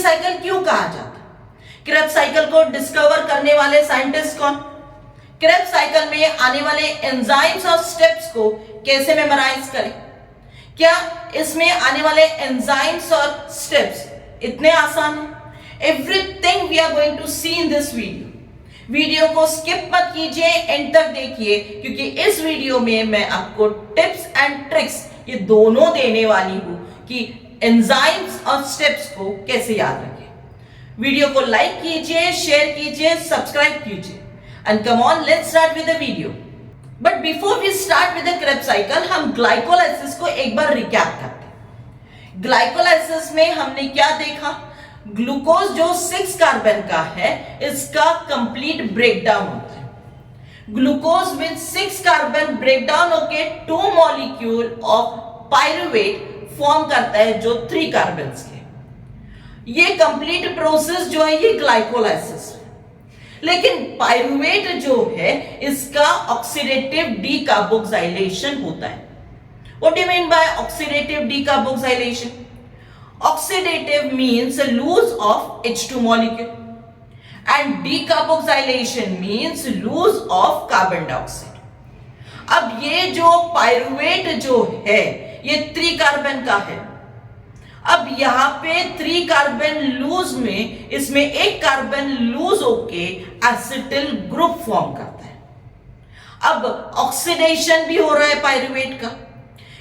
Cycle क्यों कहा जाता है? क्रेब्स साइकिल को डिस्कवर करने वाले साइंटिस्ट कौन? क्रेब्स साइकिल में आने वाले एंजाइम्स और स्टेप्स को कैसे मेमोराइज करें? क्या इसमें आने वाले एंजाइम्स और स्टेप्स इतने आसान हैं? Everything we are going to see in this video को स्किप मत कीजिए, एंड तक देखिए, क्योंकि इस वीडियो में मैं आपको टिप्स एंड ट्रिक्स ये दोनों देने वाली हूं कि एंजाइम्स और स्टेप्स को कैसे याद रखें। वीडियो को लाइक कीजिए, शेयर कीजिए, सब्सक्राइब कीजिए, and come on, let's start with the video. But before we start with the Krebs cycle, हम ग्लाइकोलाइसिस को एक बार रिकैप करते हैं। ग्लाइकोलाइसिस में हमने क्या देखा? ग्लूकोज जो 6 कार्बन का है, इसका कंप्लीट ब्रेकडाउन होता है। ग्लूकोज विद 6 कार्बन ब्रेकडाउन होके 2 मॉलिक्यूल ऑफ पायरुवेट फॉर्म करता है जो 3 कार्बन के। ये कंप्लीट प्रोसेस जो है ये ग्लाइकोलाइसिस है। लेकिन पायरुवेट जो है इसका ऑक्सीडेटिव डीकार्बोक्सिलेशन होता है। What do you mean by oxidative decarboxylation? Oxidative means a lose of H2 molecule and decarboxylation means lose of carbon dioxide. अब ये जो पायरुवेट जो है ये 3 कार्बन का है। अब यहां पे 3 कार्बन लूज में इसमें एक कार्बन लूज होके एसिटिल ग्रुप फॉर्म करता है। अब ऑक्सीडेशन भी हो रहा है पायरुवेट का।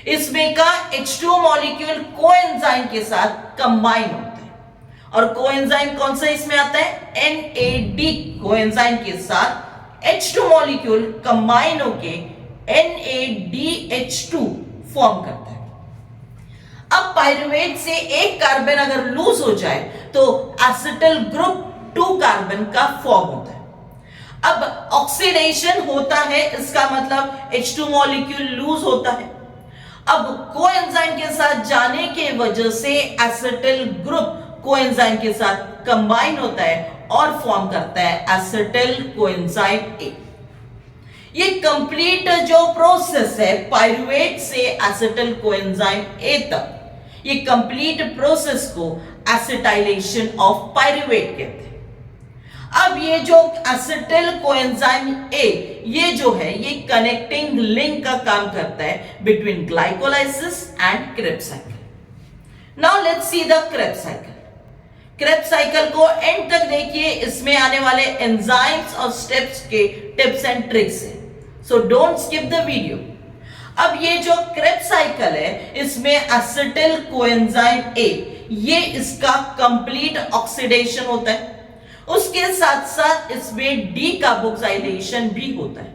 इसमें का H2 मॉलिक्यूल कोएंजाइम के साथ कंबाइन होता है, और कोएंजाइम कौन सा इसमें आता है? NAD कोएंजाइम के साथ H2 मॉलिक्यूल कंबाइन होके NADH2 फॉर्म करता है। अब पायरुवेट से एक कार्बन अगर लूज हो जाए तो एसिटिल ग्रुप 2 कार्बन का फॉर्म होता है। अब ऑक्सीडेशन होता है, इसका मतलब H2 मॉलिक्यूल लूज होता है। अब कोएंजाइम के साथ जाने के वजह से एसिटिल ग्रुप कोएंजाइम के साथ कंबाइन होता है और फॉर्म करता है एसिटिल कोएंजाइम ए। ये कंप्लीट जो प्रोसेस है पायरुवेट से एसिटिल कोएंजाइम ए तक, ये कंप्लीट प्रोसेस को एसिटाइलेशन ऑफ पायरुवेट कहते हैं। अब ये जो एसिटिल कोएंजाइम ए ये जो है ये कनेक्टिंग लिंक का काम करता है between glycolysis and Krebs cycle. Now let's see the Krebs cycle. Krebs cycle को एंड तक देखिए, इसमें आने वाले एंजाइम्स और स्टेप्स के टिप्स एंड ट्रिक्स है, so don't skip the video. अब ये जो क्रेब्स साइकिल है इसमें एसिटिल कोएंजाइम ए ये इसका कंप्लीट ऑक्सीडेशन होता है, उसके साथ साथ इसमें डीकार्बोक्सिलेशन भी होता है।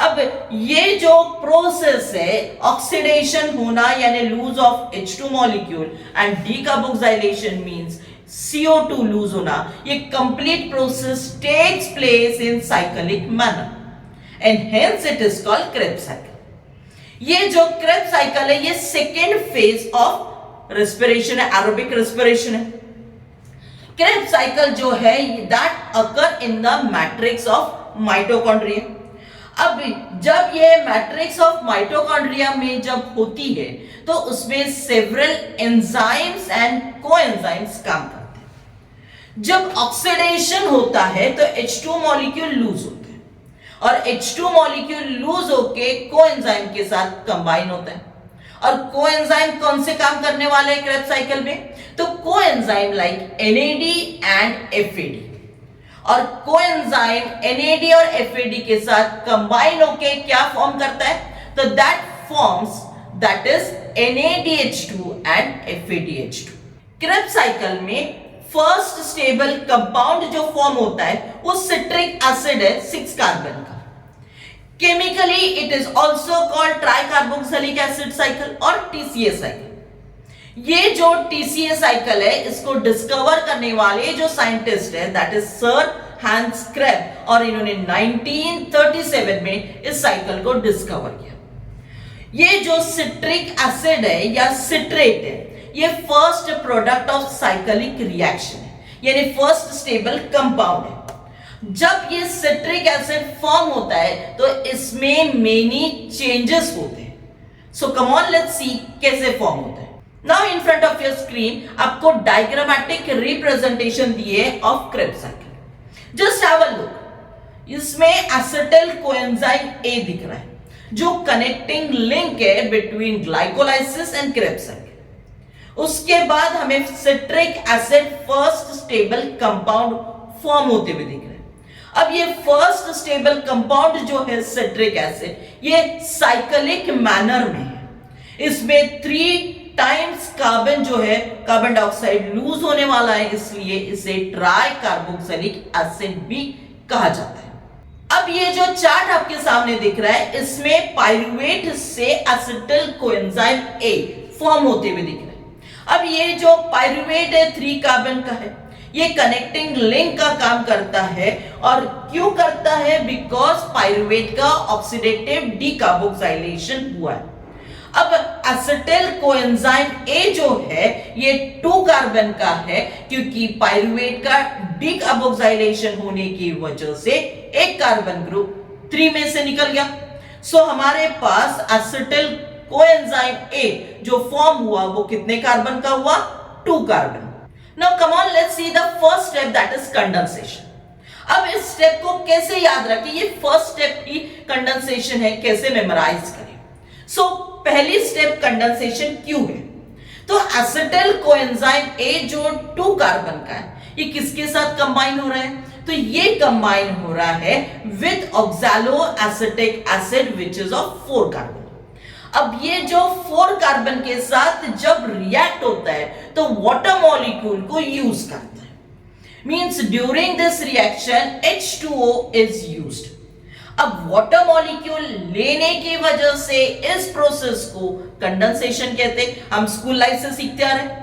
अब ये जो प्रोसेस है ऑक्सीडेशन होना यानी lose of H2 molecule and decarboxylation means CO2 lose होना, ये complete process takes place in cyclic manner and hence it is called Krebs cycle. ये जो क्रेब्स साइकिल है ये सेकेंड फेज ऑफ रेस्पिरेशन है, एरोबिक रेस्पिरेशन है। Krebs cycle जो है that occur in the matrix of mitochondria. अब जब ये मैट्रिक्स ऑफ माइटोकॉन्ड्रिया में जब होती है तो उसमें सेवरल एंजाइम्स एंड कोएंजाइम्स काम करते हैं। जब ऑक्सीडेशन होता है तो H2 मॉलिक्यूल लूज होते हैं, और H2 मॉलिक्यूल लूज होके कोएंजाइम के साथ कंबाइन होता है। और कोएंजाइम कौन से काम करने वाले हैं क्रेब्स साइकिल में? तो coenzyme like NAD and FAD, और कोएंजाइम NAD और FAD के साथ कंबाइन होके क्या फॉर्म करता है? तो that is NADH2 and FADH2। Krebs cycle में फर्स्ट स्टेबल कंपाउंड जो फॉर्म होता है वो सिट्रिक एसिड है 6 कार्बन का। Chemically it is also called tricarboxylic acid cycle और TCA साइकिल। ये जो TCA साइकिल है इसको डिस्कवर करने वाले जो साइंटिस्ट है that is sir Hans Kreb, और इन्होंने 1937 में इस साइकिल को डिस्कवर किया। ये जो सिट्रिक एसिड है या सिट्रेट है ये first product of cyclic reaction है, यानी फर्स्ट स्टेबल कंपाउंड है। जब ये सिट्रिक एसिड फॉर्म होता है तो इसमें मेनी चेंजेस होते हैं। सो कम ऑन लेट्स सी कैसे फॉर्म होता है। Now in front of your screen आपको डायग्रामेटिक रिप्रेजेंटेशन दिए of Krebs cycle. Just have a look, इसमें एसिटिल कोएंजाइम ए दिख रहा है जो कनेक्टिंग लिंक है between glycolysis and Krebs cycle. उसके बाद हमें citric acid first stable compound form होते हुए दिख रहे हैं। अब ये फर्स्ट स्टेबल कंपाउंड जो है सिट्रिक एसिड, ये साइक्लिक मैनर में है। इसमें 3 टाइम्स कार्बन जो है कार्बन डाइऑक्साइड लूज होने वाला है, इसलिए इसे ट्राई कार्बोक्सिलिक एसिड भी कहा जाता है। अब ये जो चार्ट आपके सामने दिख रहा है, इसमें पाइरुवेट से एसिटिल कोएंजाइम ए फॉर्म होते हुए दिख रहा है। अब ये जो पाइरुवेट है 3 कार्बन का है, ये कनेक्टिंग लिंक का काम करता है। और क्यों करता है? बिकॉज पाइरुवेट का ऑक्सीडेटिव डीकार्बोक्सिलेशन हुआ है। अब एसिटिल कोएंजाइम ए जो है ये 2 कार्बन का है, क्योंकि पाइरुवेट का डीकार्बोक्सिलेशन होने की वजह से एक कार्बन ग्रुप 3 में से निकल गया। सो हमारे पास एसिटिल कोएंजाइम ए जो फॉर्म हुआ वो कितने कार्बन का हुआ? 2 carbon. Now come on, let's see the first step, that is condensation. अब इस स्टेप को कैसे याद रखें? ये फर्स्ट स्टेप ही कंडेंसेशन है, कैसे मेमोराइज करें? सो पहली स्टेप कंडेंसेशन क्यों है? तो एसिटिल कोएंजाइम ए जो 2 कार्बन का है, ये किसके साथ कंबाइन हो रहा है? तो ये कंबाइन हो रहा है with oxalo acetic acid which is of 4 carbon. अब ये जो 4 कार्बन के साथ जब रिएक्ट होता है तो वाटर मॉलिक्यूल को यूज करता है, means during this reaction H2O is used. अब वाटर मॉलिक्यूल लेने की वजह से इस प्रोसेस को कंडेंसेशन कहते हैं। हम स्कूल लाइफ से सीखते आ रहे हैं।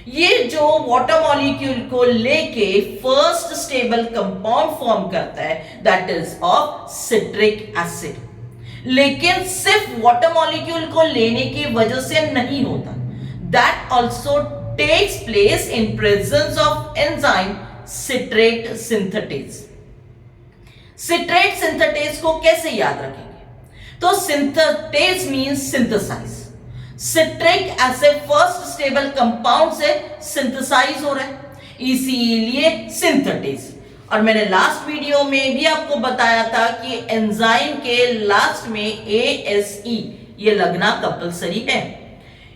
ये जो वाटर मॉलिक्यूल को लेके फर्स्ट स्टेबल कंपाउंड फॉर्म करता है, that is of citric acid. लेकिन सिर्फ वाटर मॉलिक्यूल को लेने की वजह से नहीं होता, that also takes place in presence of enzyme citrate synthetase. Citrate synthetase को कैसे याद रखेंगे? तो synthetase means synthesize. Citric acid first stable compound से सिंथेसाइज हो रहा है, इसीलिए सिंथेटेज। और मैंने लास्ट वीडियो में भी आपको बताया था कि एंजाइम के लास्ट में ASE ये लगना कंपलसरी है,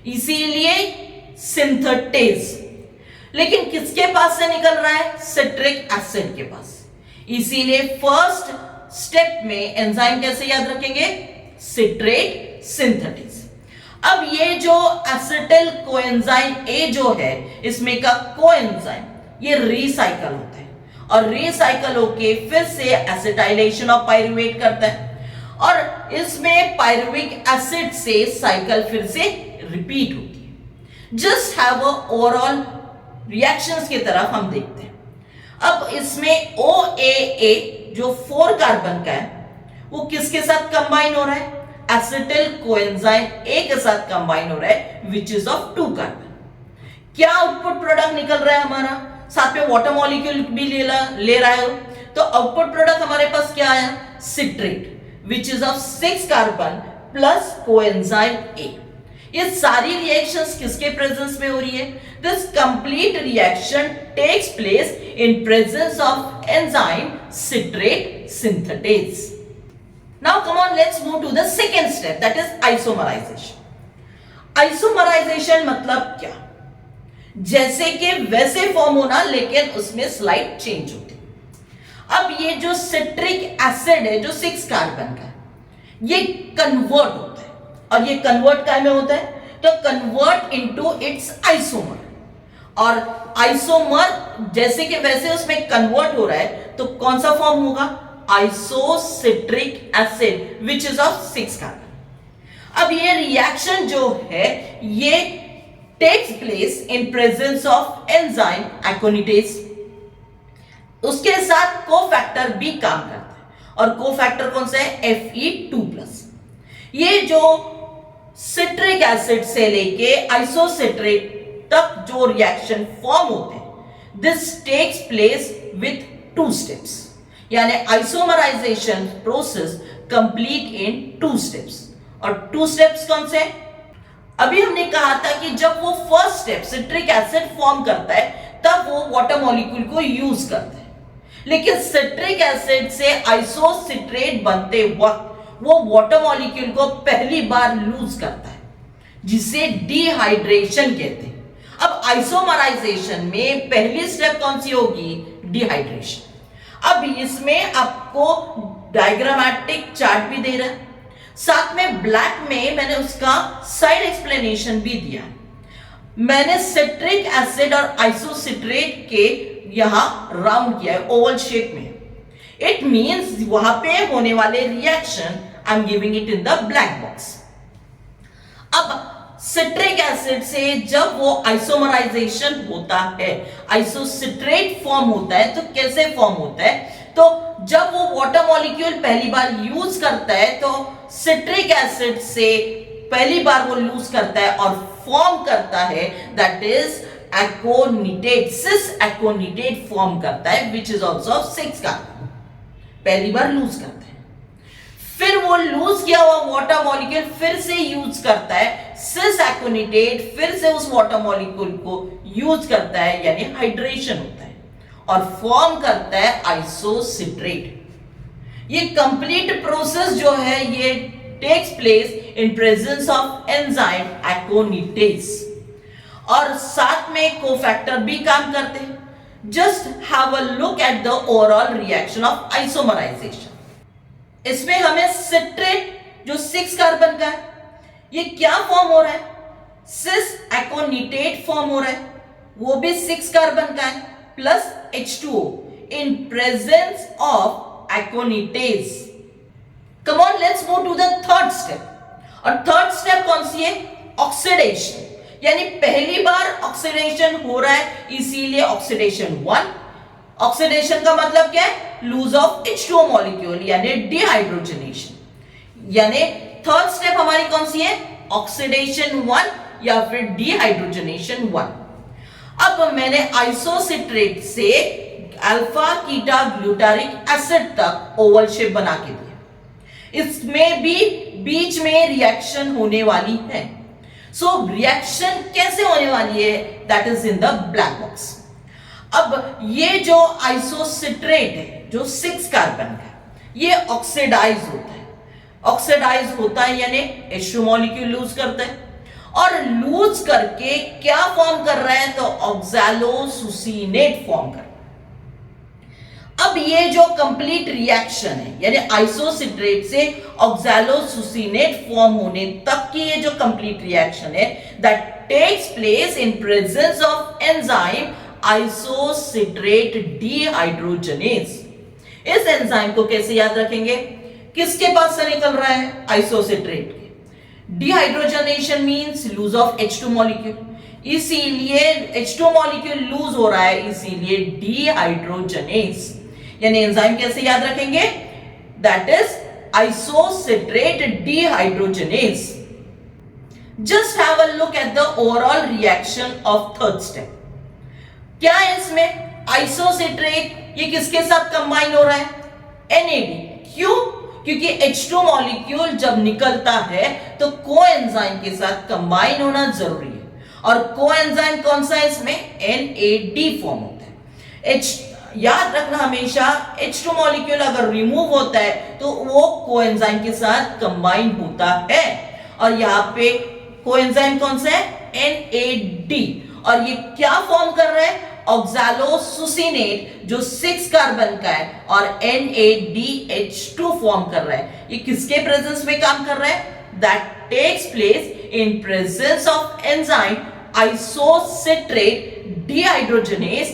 इसीलिए सिंथेटेज। लेकिन किसके पास से निकल रहा है? सिट्रिक एसिड के पास। इसीलिए फर्स्ट स्टेप में एंजाइम कैसे याद रखेंगे? Citrate synthetase. अब ये जो एसिटिल कोएंजाइम ए जो है, इसमें का कोएंजाइम ये रीसाइकल होता है और रीसाइकल होके फिर से एसिटाइलेशन ऑफ पाइरुवेट करता है और इसमें पाइरुविक एसिड से साइकिल फिर से रिपीट होती है। Just have a overall reactions की तरफ हम देखते हैं। अब इसमें OAA जो 4 कार्बन का है वो किसके साथ कंबाइन हो रहा है? एसिटिल कोएंजाइम ए के साथ कंबाइन हो रहा है विच इज ऑफ 2 कार्बन। क्या आउटपुट प्रोडक्ट निकल रहा है हमारा? साथ में वाटर मॉलिक्यूल भी ले रहा है, तो आउटपुट प्रोडक्ट हमारे पास क्या आया? Citrate which is of 6 carbon plus coenzyme A. ये सारी रिएक्शंस किसके प्रेजेंस में हो रही है? This complete reaction takes place in presence of enzyme citrate synthetase. Now come on, let's move to the second step, that is isomerization। Isomerization मतलब क्या? जैसे कि वैसे फॉर्म होना लेकिन उसमें स्लाइड चेंज होती। अब ये जो सिट्रिक एसिड है जो 6 कार्बन का है, ये कन्वर्ट होता है और ये कन्वर्ट काय में होता है? तो कन्वर्ट इनटू इट्स आइसोमर। और आइसोमर जैसे कि वैसे उसमें कन्वर्ट हो रहा है तो कौन सा फॉर्म होगा? Isocitric acid which is of 6 carbon. अब ये रिएक्शन जो है ये takes place in presence of enzyme aconitase. उसके साथ कोफैक्टर भी काम करता है और कोफैक्टर कौन सा है? Fe2+। ये जो सिट्रिक एसिड से लेके आइसोसिट्रेट तक जो रिएक्शन फॉर्म होते हैं, this takes place with 2 steps, यानी isomerisation process complete in 2 steps. और 2 स्टेप्स कौन से? अभी हमने कहा था कि जब वो first step citric acid form करता है तब वो वाटर मॉलिक्यूल को यूज करता है, लेकिन सिट्रिक एसिड से आइसोसिट्रेट बनते वक्त वो वाटर मॉलिक्यूल को पहली बार लूज करता है, जिसे डिहाइड्रेशन कहते हैं। अब आइसोमराइजेशन में पहली स्टेप कौन सी होगी? डिहाइड्रेशन। अब इसमें आपको डायग्रामेटिक चार्ट भी दे रहा है, साथ में ब्लैक में मैंने उसका साइड एक्सप्लेनेशन भी दिया। मैंने सिट्रिक एसिड और आइसोसिट्रेट के यहां राउंड किया है ओवल शेप में। इट मींस वहां पे होने वाले reaction I am giving it in the black box. अब सिट्रिक एसिड से जब वो आइसोमराइजेशन होता है, आइसोसिट्रेट फॉर्म होता है, तो कैसे फॉर्म होता है? तो जब वो वाटर मॉलिक्यूल पहली बार यूज करता है तो सिट्रिक एसिड से पहली बार वो लूज करता है और फॉर्म करता है, that is aconitate, sis aconitate form करता है, विच इज ऑल्सो 6 कार्बन। पहली बार लूज करता है, फिर वो लूज किया हुआ वाटर मॉलिक्यूल फिर से यूज करता है सिस एकोनिटेट, फिर से उस वाटर मॉलिक्यूल को यूज करता है, यानी हाइड्रेशन होता है और फॉर्म करता है आइसोसिट्रेट। ये कंप्लीट प्रोसेस जो है ये takes place in presence of enzyme aconitase, और साथ में कोफैक्टर भी काम करते हैं। Just have a look at the overall reaction of isomerization. इसमें हमें सिट्रेट जो 6 कार्बन का है, ये क्या फॉर्म हो रहा है? सिस एकोनिटेट फॉर्म हो रहा है, वो भी 6 कार्बन का है plus H2O in presence of aconites. Come on, let's move to the third step. और थर्ड स्टेप कौन सी है? ऑक्सीडेशन, यानी पहली बार ऑक्सीडेशन हो रहा है, इसीलिए ऑक्सीडेशन 1। ऑक्सीडेशन का मतलब क्या है? लूज ऑफ H2O मॉलिक्यूल, यानी डिहाइड्रोजनेशन। यानी थर्ड स्टेप हमारी कौन सी है? ऑक्सीडेशन 1 या फिर डिहाइड्रोजनेशन 1। अब मैंने आइसोसिट्रेट से अल्फा कीटा ग्लूटारिक एसिड तक ओवल शेप बना के दिया। इसमें भी बीच में रिएक्शन होने वाली है। सो रिएक्शन कैसे होने वाली है? That is in the black box. अब ये जो आइसोसिट्रेट है जो 6 कार्बन का, ये ऑक्सीडाइज होता है। ऑक्सीडाइज होता है यानी H2 मॉलिक्यूल लूज करता है, और लूज करके क्या फॉर्म कर रहा है? तो ऑक्सैलोसुसीनेट फॉर्म कर रहा है। अब ये जो कंप्लीट रिएक्शन है, यानी आइसोसिट्रेट से ऑक्सैलोसुसीनेट फॉर्म होने तक की ये जो कंप्लीट रिएक्शन है, that takes place in presence of enzyme isocitrate dehydrogenase. इस एंजाइम को कैसे याद रखेंगे? किसके पास से निकल रहा है? आइसोसिट्रेट के। Dehydrogenation means lose of H2 molecule, इसीलिए H2 मॉलिक्यूल लूज हो रहा है, इसीलिए डिहाइड्रोजनेज। यानी एंजाइम कैसे याद रखेंगे? That is isocitrate dehydrogenase. Just have a look at the overall reaction of third step. क्या है इसमें? आइसोसिट्रेट ये किसके साथ कंबाइन हो रहा है? NAD। क्यों? क्योंकि H2 मॉलिक्यूल जब निकलता है तो कोएंजाइम के साथ कंबाइन होना जरूरी है, और कोएंजाइम कौन सा है इसमें? NAD फॉर्म होता है। याद रखना हमेशा, H2 मॉलिक्यूल अगर रिमूव होता है तो वो कोएंजाइम के साथ कंबाइन होता है, और यहां पे कोएंजाइम कौन सा है? NAD। और ये क्या फॉर्म कर रहा है? ऑक्सैलोसुसीनेट जो 6 कार्बन का है, और NADH2 फॉर्म कर रहा है। ये किसके प्रेजेंस में काम कर रहा है? That takes place in presence of enzyme isocitrate dehydrogenase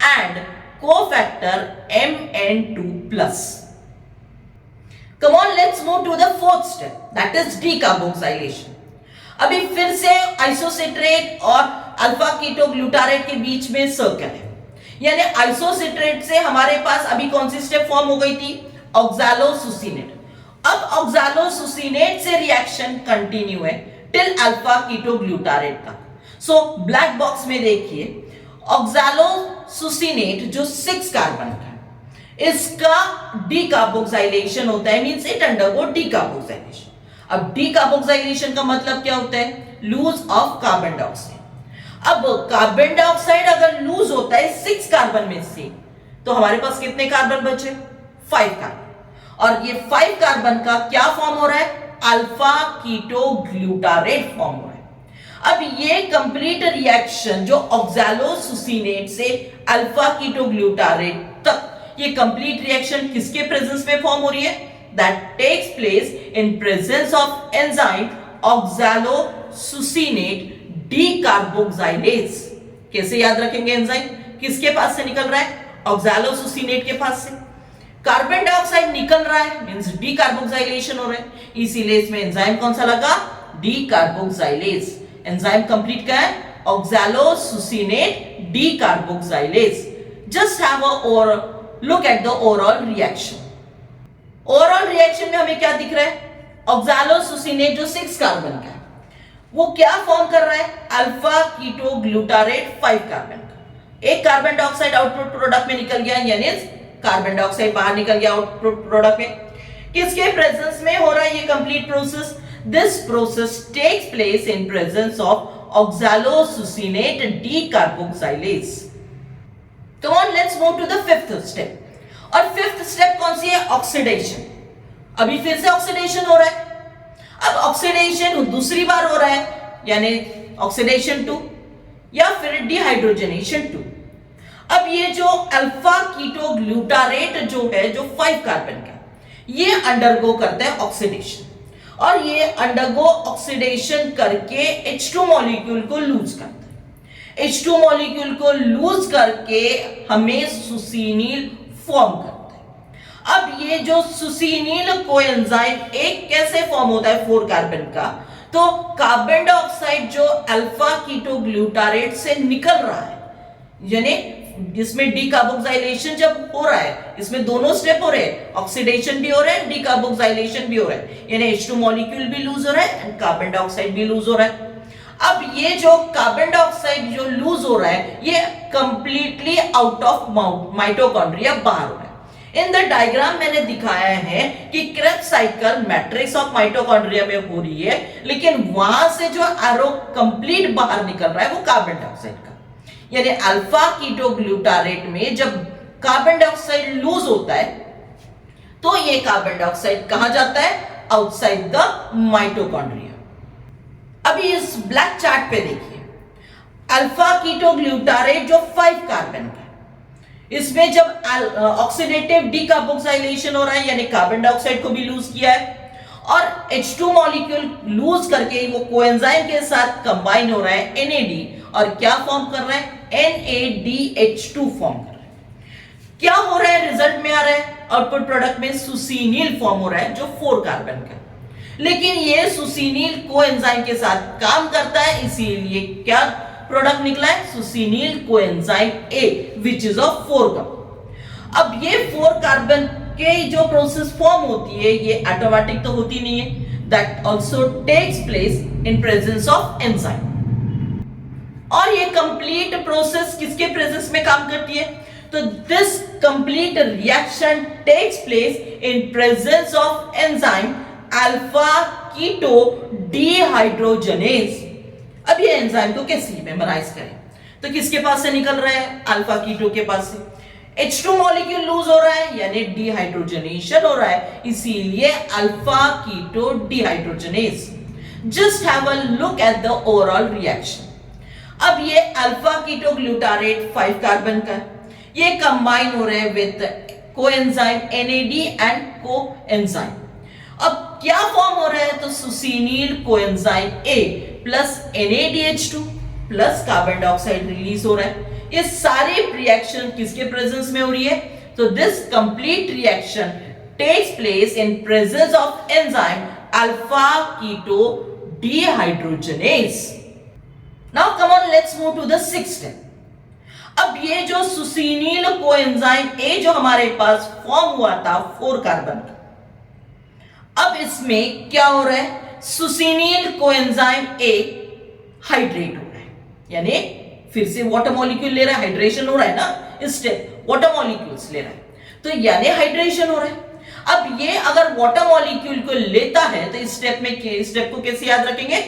and cofactor Mn2+। Come on, let's move to the fourth step, that is decarboxylation. अभी फिर से आइसोसिट्रेट और अल्फा कीटो ग्लूटारेट के बीच में सर्कल है, यानी आइसोसिट्रेट से हमारे पास अभी कौन सी स्टेप फॉर्म हो गई थी? ऑक्सैलोसुसीनेट। अब ऑक्सैलोसुसीनेट से रिएक्शन कंटिन्यू है टिल अल्फा कीटो ग्लूटारेट तक। सो ब्लैक बॉक्स में देखिए, ऑक्सैलोसुसीनेट जो 6 कार्बन का है, इसका डीकार्बोक्सिलेशन होता है, मींस इट अंडरगो डीकार्बोक्सिलेशन। अब डीकार्बोक्सिलेशन का मतलब क्या होता है? Lose of carbon dioxide. अब कार्बन डाइऑक्साइड अगर लूज होता है 6 कार्बन में से, तो हमारे पास कितने कार्बन बचे? 5 कार्बन। और ये 5 कार्बन का क्या फॉर्म हो रहा है? अल्फा कीटो ग्लूटारेट फॉर्म हो रहा है। अब ये कंप्लीट रिएक्शन जो ऑक्सैलोसुसिनेट से अल्फा कीटो ग्लूटारेट तक, ये कंप्लीट रिएक्शन किसके प्रेजेंस में फॉर्म हो रही है? That takes place in presence of enzyme oxalosuccinate decarboxylase. कैसे याद रखेंगे? एंजाइम किसके पास से निकल रहा है? ऑक्सैलोसुसिनेट के पास से। कार्बन डाइऑक्साइड निकल रहा है, मींस डीकार्बोक्सिलेशन हो रहा है, इसीलिए इसमें एंजाइम कौन सा लगा? डीकार्बोक्सिलेज। एंजाइम कंप्लीट क्या है? Oxalosuccinate decarboxylase. Just have a look at the overall reaction. Overall reaction में हमें क्या दिख रहा है? ऑक्सैलोसुसिनेट जो 6 कार्बन का है, वो क्या फॉर्म कर रहा है? अल्फा कीटो ग्लूटारेट 5 कार्बन का। एक कार्बन डाइऑक्साइड आउटपुट प्रोडक्ट में निकल गया, यानी कार्बन डाइऑक्साइड बाहर निकल गया आउटपुट प्रोडक्ट में। किसके प्रेजेंस में हो रहा है ये complete process? This process takes place in presence of oxalosuccinate decarboxylase. Come on, let's move to the fifth step. और फिफ्थ स्टेप कौन सी है? ऑक्सीडेशन। अभी फिर से ऑक्सीडेशन हो रहा है। अब ऑक्सीडेशन दूसरी बार हो रहा है, यानी ऑक्सीडेशन 2 या फिर डिहाइड्रोजनेशन 2। अब ये जो अल्फा कीटो ग्लूटारेट जो है, जो 5 कार्बन का, ये अंडरगो करता है ऑक्सीडेशन, और ये अंडरगो ऑक्सीडेशन करके H2 मॉलिक्यूल को लूज करता है। H2 मॉलिक्यूल को लूज करके हमें सुसीनिल फॉर्म करता है। अब ये जो सुसीनिल कोएंजाइम एक कैसे फॉर्म होता है 4 कार्बन का? तो कार्बन डाइऑक्साइड जो अल्फा कीटो ग्लूटारेट से निकल रहा है, यानी इसमें डीकार्बोक्सिलेशन जब हो रहा है, इसमें दोनों स्टेप हो रहे हैं, ऑक्सीडेशन भी हो रहा है, डीकार्बोक्सिलेशन भी हो रहा है, यानी H2 मॉलिक्यूल भी लूज हो रहा है एंड कार्बन डाइऑक्साइड भी लूज हो रहा है। अब ये जो कार्बन डाइऑक्साइड जो लूज हो रहा है, ये कंप्लीटली आउट ऑफ माइटोकॉन्ड्रिया बाहर हो रहा है। इन द डायग्राम मैंने दिखाया है कि Krebs cycle matrix of mitochondria में हो रही है, लेकिन वहां से जो एरो कंप्लीट बाहर निकल रहा है वो कार्बन डाइऑक्साइड का, यानी अल्फा कीटो ग्लूटारेट में जब कार्बन डाइऑक्साइड लूज होता है तो ये कार्बन डाइऑक्साइड कहां जाता है? Outside the mitochondria. अभी इस ब्लैक चार्ट पे देखिए, अल्फा कीटो ग्लूटारेट जो 5 कार्बन का, इसमें जब ऑक्सीडेटिव डीकार्बोक्सिलेशन हो रहा है, यानी कार्बन डाइऑक्साइड को भी लूज किया है, और H2 मॉलिक्यूल लूज करके वो कोएंजाइम के साथ कंबाइन हो रहा है NAD, और क्या फॉर्म कर रहा है? NADH2 फॉर्म कर रहा है। क्या हो रहा है? रिजल्ट में आ रहा है आउटपुट प्रोडक्ट में सुसीनिल फॉर्म हो रहा है जो 4 कार्बन का, लेकिन ये सुसीनिल कोएंजाइम के साथ काम करता है, इसीलिए क्या प्रोडक्ट निकला है? Succinyl coenzyme A, which is of 4 carbon. अब ये 4 कार्बन के जो प्रोसेस फॉर्म होती है, ये ऑटोमेटिक तो होती नहीं है, that also takes place in presence of enzyme. और ये कंप्लीट प्रोसेस किसके प्रेजेंस में काम करती है? तो this complete reaction takes place in presence of enzyme alpha keto dehydrogenase. अब ये एंजाइम को कैसे मेमोराइज करें? तो किसके पास से निकल रहा है? अल्फा कीटो के पास से। H2 मॉलिक्यूल लूज हो रहा है, यानी डिहाइड्रोजनेशन हो रहा है, इसीलिए alpha keto dehydrogenase. Just have a look at the overall reaction. अब ये अल्फा कीटो ग्लूटारेट 5 कार्बन का, ये कंबाइन हो रहे हैं with coenzyme NAD and coenzyme. अब क्या फॉर्म हो रहा है? तो succinyl coenzyme A plus NADH2 plus carbon dioxide release हो रहा है। ये सारी रिएक्शन किसके प्रेजेंस में हो रही है? तो this complete reaction takes place in presence of enzyme alpha keto dehydrogenase. Now come on, let's move to the 6th step. अब ये जो सुसीनिल कोएंजाइम A जो हमारे पास फॉर्म हुआ था 4 कार्बन का, अब इसमें क्या हो रहा है? सुसीनिल कोएंजाइम A हाइड्रेट हो रहा है, यानी फिर से वाटर मॉलिक्यूल ले रहा है, हाइड्रेशन हो रहा है ना, इस स्टेप वाटर मॉलिक्यूल्स ले रहा है, तो यानी हाइड्रेशन हो रहा है। अब ये अगर वाटर मॉलिक्यूल को लेता है तो इस स्टेप में, स्टेप को कैसे याद रखेंगे?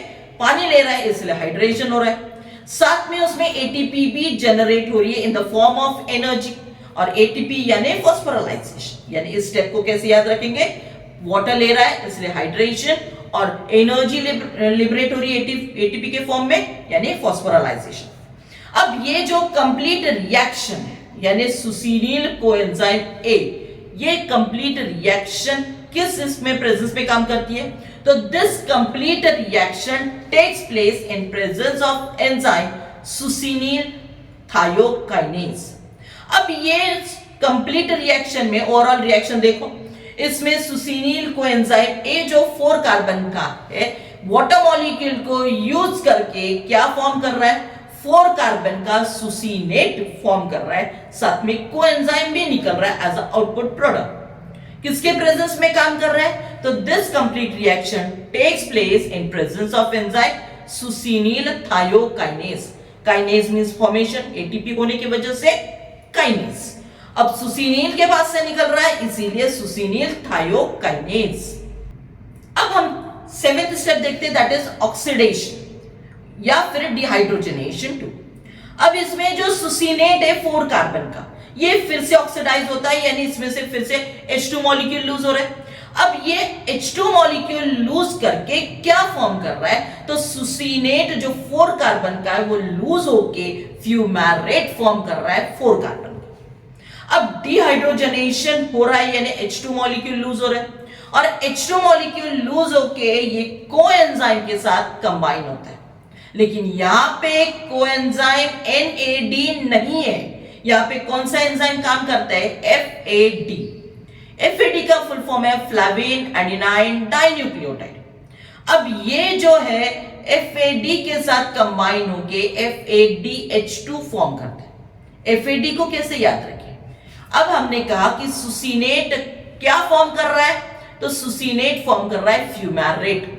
पानी ले रहा है इसलिए हाइड्रेशन हो रहा है। साथ में उसमें एटीपी भी जनरेट हो रही है in the form of energy, और एटीपी यानी फॉस्फोराइलेशन। यानी इस स्टेप को कैसे याद रखेंगे, वाटर ले रहा है इसलिए हाइड्रेशन, और एनर्जी लिबरेट हो रही है एटीपी के फॉर्म में यानी फॉस्फोराइलेशन। अब ये जो कंप्लीट रिएक्शन है यानी सुसीनिल कोएंजाइम ए, ये कंप्लीट रिएक्शन किस इसमें प्रेजेंस में काम करती है, तो this complete reaction takes place in presence of enzyme succinyl thiokinase. अब ये कंप्लीट रिएक्शन में ओवरऑल रिएक्शन देखो, इसमें सुसीनिल कोएंजाइम ए जो 4 कार्बन का है वाटर मॉलिक्यूल को यूज करके क्या फॉर्म कर रहा है, 4 कार्बन का सुसीनेट फॉर्म कर रहा है, साथ में कोएंजाइम भी निकल रहा है एज अ आउटपुट प्रोडक्ट। किसके प्रेजेंस में काम कर रहा है, तो this complete reaction takes place in presence of enzyme succinyl thiokinase. Kinase means formation, ATP होने की वजह से काइनेज। अब सुसीनिल के पास से निकल रहा है इसीलिए सुसीनिल थायोकाइनेज। अब हम 7th स्टेप देखते हैं, दैट इज ऑक्सीडेशन या फिर डिहाइड्रोजनेशन 2। अब इसमें जो सुसीनेट है 4 कार्बन का, ये फिर से ऑक्सीडाइज होता है यानी इसमें से फिर से H2 मॉलिक्यूल लूज हो रहा है। अब ये H2 मॉलिक्यूल लूज करके क्या फॉर्म कर रहा है, तो सुसीनेट जो 4 कार्बन का है वो लूज होके फ्यूमेरेट फॉर्म कर रहा है 4 कार्बन। अब डिहाइड्रोजनेशन हो रहा है यानी H2 मॉलिक्यूल लूज हो रहा है, और H2 मॉलिक्यूल लूज होके ये कोएंजाइम के साथ कंबाइन होता है। लेकिन यहां पे कोएंजाइम NAD नहीं है, यहां पे कौन सा एंजाइम काम करता है, FAD। FAD का फुल फॉर्म है फ्लेविन एडेनाइन डाइन्यूक्लियोटाइड। अब ये जो है FAD के साथ कंबाइन होके FADH2 फॉर्म करता है। FAD को कैसे याद रखें, अब हमने कहा कि सुसीनेट क्या फॉर्म कर रहा है, तो सुसीनेट फॉर्म कर रहा है फ्यूमेरेट।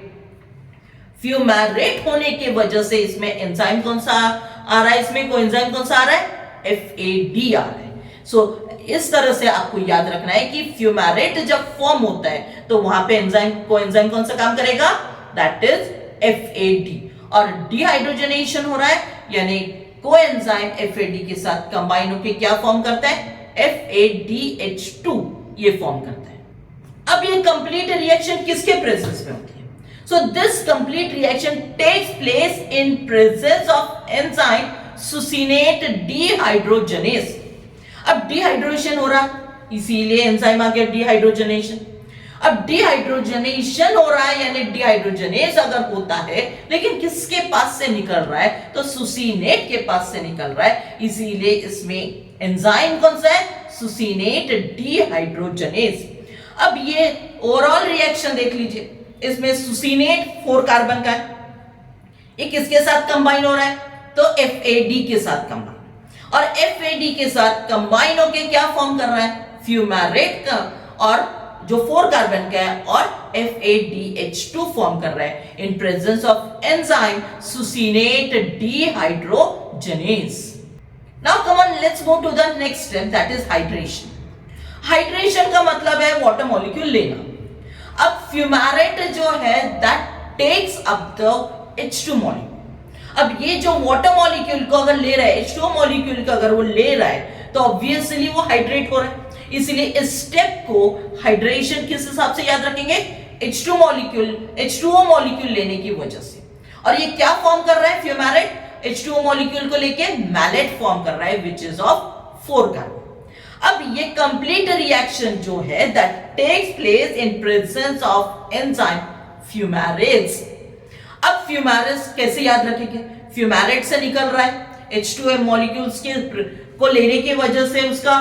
फ्यूमेरेट होने की वजह से इसमें एंजाइम कौन सा आ रहा है, इसमें कोएंजाइम कौन सा आ रहा है, FAD आ रहा है। सो इस तरह से आपको याद रखना है कि फ्यूमेरेट जब फॉर्म होता है तो वहां पे कोएंजाइम कौन सा काम करेगा, दैट इज FAD। और डिहाइड्रोजनेशन हो रहा है यानी कोएंजाइम FAD के साथ कंबाइन होकर क्या फॉर्म करता है, FADH2 ये फॉर्म करता है। अब ये कंप्लीट रिएक्शन किसके प्रेजेंस में होती है, so this complete reaction takes place in presence of enzyme succinate dehydrogenase. अब डिहाइड्रेशन हो रहा इसीलिए एंजाइम आ गया डिहाइड्रोजनेशन। अब डिहाइड्रोजनेशन हो रहा है यानी डिहाइड्रोजनेज अगर होता है, लेकिन किसके पास से निकल रहा है, तो सुसीनेट के पास से निकल रहा है, इसीलिए इसमें एंजाइम कौन सा है, सुसीनेट डिहाइड्रोजनेज। अब ये ओवरऑल रिएक्शन देख लीजिए, इसमें सुसीनेट 4 कार्बन का है, ये किसके साथ कंबाइन हो रहा है, तो FAD के साथ कंबाइन, और FAD के साथ कंबाइन होके क्या फॉर्म कर रहा है, फ्यूमेरेट का, और जो 4 कार्बन का है, और FADH2 फॉर्म कर रहा है in presence of enzyme succinate dehydrogenase. Now come on, let's move to the next step, that is hydration. Hydration का मतलब है वाटर मॉलिक्यूल लेना। अब फ्यूमेरेट जो है that takes up the H2 molecule. अब ये जो वाटर मॉलिक्यूल को अगर ले रहा है, H2 मॉलिक्यूल को अगर वो ले रहा है, तो ऑब्वियसली वो हाइड्रेट हो रहा है, इसलिए इस स्टेप को हाइड्रेशन किस हिसाब से याद रखेंगे, H2 मॉलिक्यूल H2O मॉलिक्यूल लेने की वजह से। और ये क्या फॉर्म कर रहा है, फ्यूमेरेट H2O मॉलिक्यूल को लेके मैलेट फॉर्म कर रहा है विच इज ऑफ 4 कार्बन। अब ये कंप्लीट रिएक्शन जो है that takes place in presence of enzyme fumarase. अब फ्यूमेरेज कैसे याद रखेंगे, फ्यूमेरेट से निकल रहा है H2O मॉलिक्यूल्स के को लेने की वजह से उसका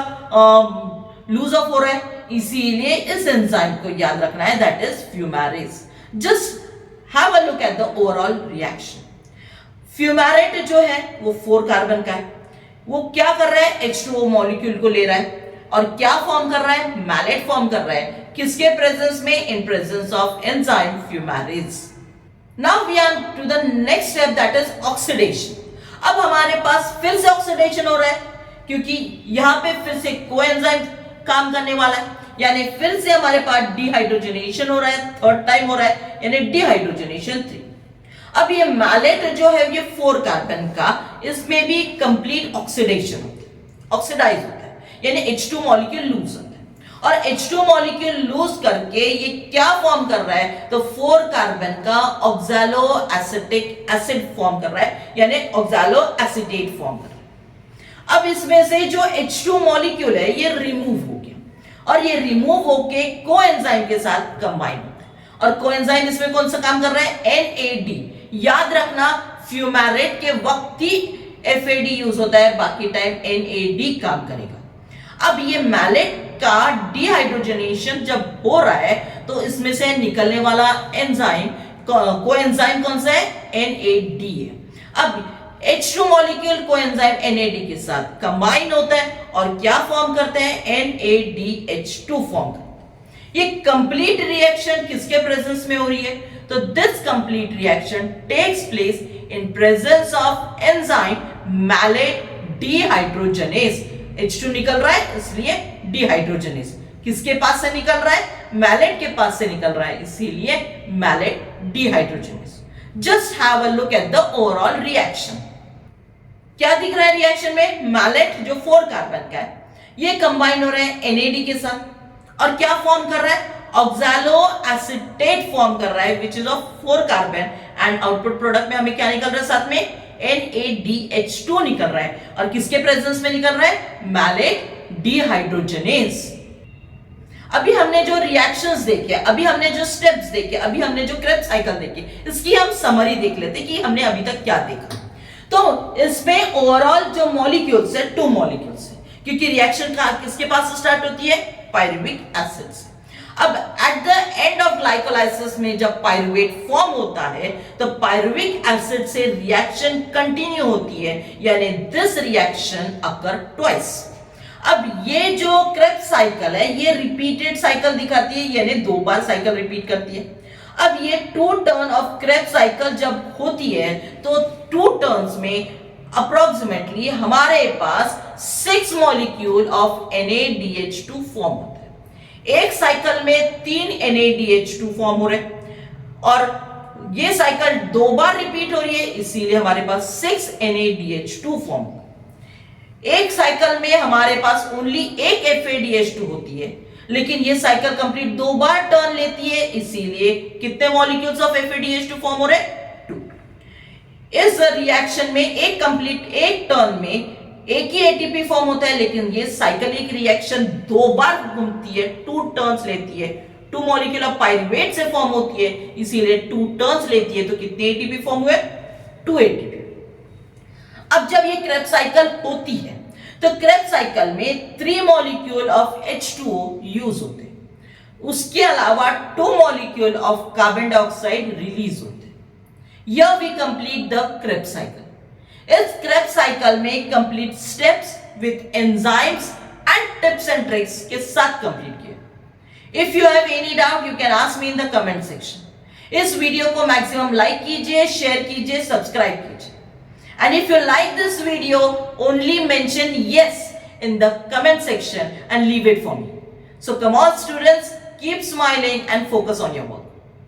लूज ऑफ हो रहा है, इसीलिए इस एंजाइम को याद रखना है that is fumarase. Just have a look at the overall reaction. Fumarate जो है वो 4 कार्बन का है, वो क्या कर रहा है, H2O मॉलिक्यूल को ले रहा है और क्या फॉर्म कर रहा है, मैलेट फॉर्म कर रहा है, किसके प्रेजेंस में, in presence of enzyme fumarase. Now we are to the next step that is oxidation. अब हमारे पास फिर से ऑक्सीडेशन हो रहा है क्योंकि यहां पे फिर से कोएंजाइम काम करने वाला है, यानी फिर से हमारे पास डिहाइड्रोजनेशन हो रहा है, 3rd टाइम हो रहा है, यानी डिहाइड्रोजनेशन 3। अब ये मैलेट जो है ये 4 कार्बन का, इसमें भी कंप्लीट ऑक्सीडेशन होता है, ऑक्सीडाइज होता है, यानी H2 मॉलिक्यूल लूज होता है। और H2 मॉलिक्यूल लूज करके ये क्या फॉर्म कर रहा है, तो 4 कार्बन का ऑक्सैलो एसिटिक एसिड फॉर्म कर रहा है, यानी ऑक्सैलो एसिटेट फॉर्म कर रहा है। अब इसमें से जो H2 मॉलिक्यूल है ये रिमूव हो गया और ये रिमूव होके कोएंजाइम के साथ कंबाइन होता है। और कोएंजाइम इसमें कौन सा काम कर रहा है, NAD। याद रखना फ्यूमेरेट के वक्त ही FAD यूज होता है, बाकी टाइम NAD काम करेगा। अब ये मैलेट का डिहाइड्रोजनेशन जब हो रहा है तो इसमें से निकलने वाला एंजाइम, कोएंजाइम कौन सा है, NAD है। अब H2 मॉलिक्यूल कोएंजाइम NAD के साथ कंबाइन होता है और क्या फॉर्म करते हैं, NADH2 फॉर्म करते हैं। ये कंप्लीट रिएक्शन किसके प्रेजेंस में हो रही है, तो this complete reaction takes place in presence of enzyme malate dehydrogenase. H2 निकल रहा है इसलिए डिहाइड्रोजनेस किसके पास से निकल रहा है, मैलेट के पास से निकल रहा है, इसीलिए malate dehydrogenase. Just have a look at the overall reaction. क्या दिख रहा है रिएक्शन में, मैलेट जो 4 कार्बन का है ये कंबाइन हो रहे हैं NAD के साथ और क्या फॉर्म कर रहा है, ऑक्सैलो एसिटेट फॉर्म कर रहा है विच is of 4 carbon and output product में हमें क्या निकल रहा है, साथ में NADH2 निकल रहा है और किसके प्रेजेंस में निकल रहा है, मैलेट डिहाइड्रोजनेस। अभी हमने जो रिएक्शंस देखे, अभी हमने जो स्टेप्स देखे, अभी हमने जो क्रेब्स साइकिल देखे, इसकी हम समरी देख लेते कि हमने अभी तक क्या देखा। तो इसमें ओवरऑल जो मॉलिक्यूल्स है 2 मॉलिक्यूल्स है, क्योंकि रिएक्शन का किसके पास से स्टार्ट होती है, पायरुविक एसिड से। अब at the end of glycolysis में जब पायरुवेट फॉर्म होता है तो पायरुविक एसिड से रिएक्शन कंटिन्यू होती है, यानी दिस रिएक्शन अकर ट्वाइस। अब ये जो क्रेब्स साइकिल है ये रिपीटेड साइकिल दिखाती है, यानी 2 बार साइकिल रिपीट करती है। अब ये 2 टर्न ऑफ क्रेब्स साइकिल जब होती है तो 2 टर्न्स में अप्रोक्सीमेटली हमारे पास 6 मॉलिक्यूल ऑफ NADH2 फॉर्म होता है। एक साइकिल में 3 NADH2 फॉर्म हो रहे और ये साइकिल 2 बार रिपीट हो रही है, इसीलिए हमारे पास 6 NADH2 फॉर्म। एक साइकिल में हमारे पास ओनली एक FADH2 होती है, लेकिन ये साइकिल कंप्लीट 2 बार टर्न लेती है, इसीलिए कितने मॉलिक्यूल्स ऑफ FADH2 फॉर्म हो रहे हैं, 2। इस रिएक्शन में एक टर्न में एक ही ATP फॉर्म होता है, लेकिन ये साइक्लिक रिएक्शन 2 बार घूमती है, 2 टर्न्स लेती है। 2 मॉलिक्यूल ऑफ पायरुवेट से फॉर्म होती है, इसीलिए 2 टर्न्स लेती है, तो कितने ATP फॉर्म हुए, 2 ATP। अब जब ये क्रेब्स साइकिल होती है तो क्रेब्स साइकिल में 3 मॉलिक्यूल ऑफ H2O यूज होते हैं, उसके अलावा 2 molecule of carbon dioxide release होते हैं। यह we complete the Krebs cycle. इस क्रेब्स साइकिल में complete steps with enzymes and tips and tricks के साथ कंप्लीट किया। If you have any doubt you can ask me in the comment section. इस video को मैक्सिमम लाइक कीजिए, share कीजिए, subscribe कीजिए। And if you like this video, only mention yes in the comment section and leave it for me. So come on students, keep smiling and focus on your work.